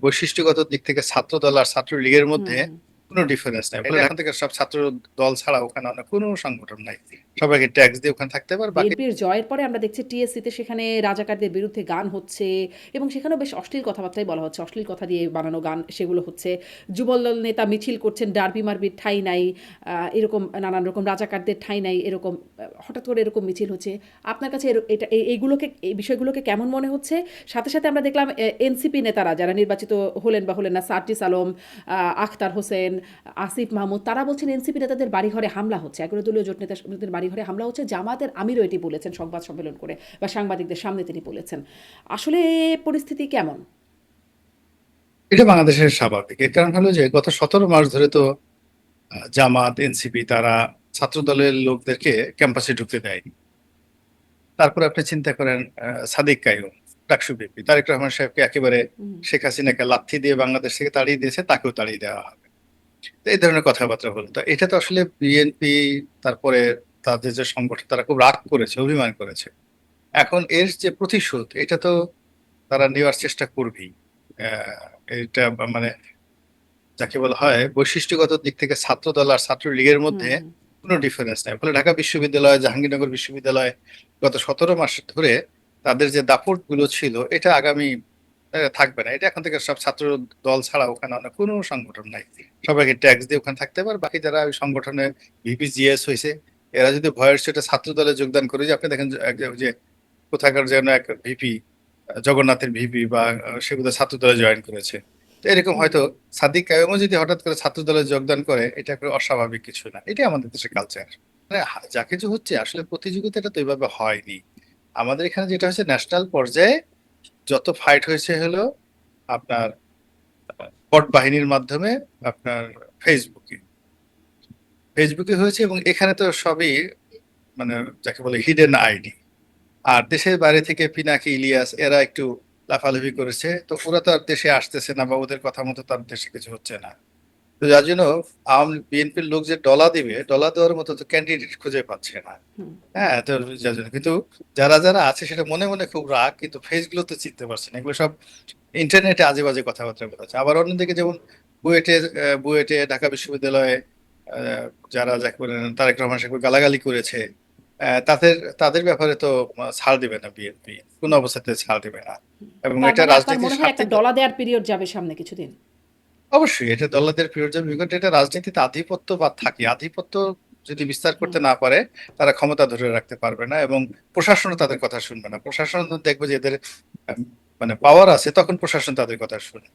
বৈশিষ্ট্যগত দিক থেকে ছাত্রদল আর ছাত্রলীগের হুম, মধ্যে হুম। কোনো ডিফারেন্স নাই। ফলে এখন থেকে সব ছাত্র দল ছাড়া ওখানে অন্য কোনো সংগঠন নাই। সবাইকে ট্যাক্স দিয়ে ওখানে থাকতে পারে। বাকি বিএনপির জয়ের পরে আমরা দেখছি টিএসসিতে সেখানে রাজাকারদের বিরুদ্ধে গান হচ্ছে এবং সেখানেও বেশ অশ্লীল কথাবার্তাই বলা হচ্ছে, অশ্লীল কথা দিয়ে বানানো গান সেগুলো হচ্ছে। যুবদল নেতা মিছিল করছেন, ডার্বি মারবির ঠাঁই নাই, এরকম নানান রকম রাজাকারদের ঠাঁই নাই, এরকম হঠাৎ করে এরকম মিছিল হচ্ছে। আপনার কাছে এটা এইগুলোকে, এই বিষয়গুলোকে কেমন মনে হচ্ছে? সাথে সাথে আমরা দেখলাম এনসিপি নেতারা যারা নির্বাচিত হলেন বা হলেন না, সার্জিস আলম, আখতার হোসেন, আসিফ মাহমুদ, তারা বলছেন এনসিপি নেতাদের বাড়িঘরে হামলা হচ্ছে, এগারো দলীয় জোট নেতাদের বাড়িঘরে হামলা হচ্ছে। জামাতের আমিরও এটি বলেছেন সংবাদ সম্মেলন করে বা সাংবাদিকদের সামনে তিনি বলেছেন। আসলে পরিস্থিতি কেমন? এটা বাংলাদেশের স্বাভাবিক। এর কারণ হলো যে গত 17 মাস ধরে তো জামাত, এনসিপি তারা ছাত্র দলের লোকদেরকে ক্যাম্পাসে ঢুকতে দেয়নি। তারপরে আপনি চিন্তা করেন সাদিক কাইয়ুম, ডাকসু ভিপি, তারেক রহমান সাহেবকে একেবারে হুম, শেখ হাসিনাকে লাথি দিয়ে বাংলাদেশ থেকে তাড়িয়ে দিয়েছে, তাকেও তাড়িয়ে দেওয়া হবে। তো এই ধরনের কথাবার্তা হলো। তো এটা তো আসলে বিএনপি, তারপরে তাদের যে সংগঠন, তারা খুব রাগ করেছে, অভিমান করেছে। এখন এর যে প্রতিশোধ, এটা তো তারা নেওয়ার চেষ্টা করবেই। এটা মানে যাকে বলা হয় বৈশিষ্ট্যগত দিক থেকে ছাত্রদল আর ছাত্রলীগের হুম, মধ্যে হুম। কোনো ডিফারেন্স নাই। ফলে ঢাকা বিশ্ববিদ্যালয়, জাহাঙ্গীরনগর বিশ্ববিদ্যালয় গত 17 মাস ধরে তাদের যে দাপট গুলো ছিল, এটা আগামী থাকবে না। এটা এখন থেকে সব ছাত্র দল ছাড়া ওখানে অন্য কোনো সংগঠন নাই। সবাইকে ট্যাক্স দিয়ে ওখানে থাকতে পারে। বাকি যারা ওই সংগঠনে ভিপি, জিএস হয়েছে, এরা যদি ভয়ের সেটা ছাত্র দলে যোগদান করে, যে আপনি দেখেন যে কোথাকার যেন এক ভিপি, জগন্নাথের ভিপি বা সে বোধহয় ছাত্র দলে জয়েন করেছে। তো এরকম হুম। হয়তো সাদিক কাইয়ুমও যদি হঠাৎ করে ছাত্র দলে যোগদান করে, এটা কোনো অস্বাভাবিক কিছু না। এটাই আমাদের দেশের কালচার। মানে যা কিছু হচ্ছে আসলে প্রতিযোগিতাটা তো এইভাবে হয়নি। আমাদের এখানে যেটা হচ্ছে ন্যাশনাল পর্যায়ে যত ফাইট হয়েছে হলো আপনার বট বাহিনীর মাধ্যমে, আপনার ফেসবুকে ফেসবুকে হয়েছে, এবং এখানে তো সবই মানে যাকে বলে হিডেন আইডি। আর দেশের বাইরে থেকে পিনাকি, ইলিয়াস এরা একটু লাফালাফি করেছে, তো ওরা তো আর দেশে আসতেছে না, বা ওদের কথা মতো তার দেশে কিছু হচ্ছে না। তো যার জন্য বিএনপির লোক যে ডলা দিবে, ডলা দেওয়ার মতো তো ক্যান্ডিডেট খুঁজে পাচ্ছে না। হুম। হ্যাঁ, তো যার জন্য কিন্তু যারা যারা আছে সেটা মনে মনে খুব রাগ, কিন্তু ফেস গুলো তো চিনতে পারছে না। এগুলো সব ইন্টারনেটে আজে বাজে কথাবার্তা বলেছে। আবার অন্যদিকে যেমন বুয়েটে ঢাকা বিশ্ববিদ্যালয়ে আহ, যারা যাকে বলে তারেক রহমান সাহেব গালাগালি করেছে, তাদের তাদের ব্যাপারে তো ছাড় দিবে না বিএনপি, কোনো অবস্থাতে ছাড় দিবে না। এবং তার এটা মানে আপনার রাজনীতির মনে হয় স্বার্থে। একটা ডলা দেওয়ার পিরিয়ড যাবে সামনে কিছুদিন? অবশ্যই এটা দলাদের বিরুদ্ধে, বিকট এটা রাজনীতিতে আধিপত্য বা থাকে, আধিপত্য যদি বিস্তার হুম। করতে না পারে, তারা ক্ষমতা ধরে রাখতে পারবে না, এবং প্রশাসনও তাদের কথা শুনবে না। প্রশাসন দেখবে যে এদের আহ, মানে পাওয়ার আছে, তখন প্রশাসন তাদের কথা শুনবে।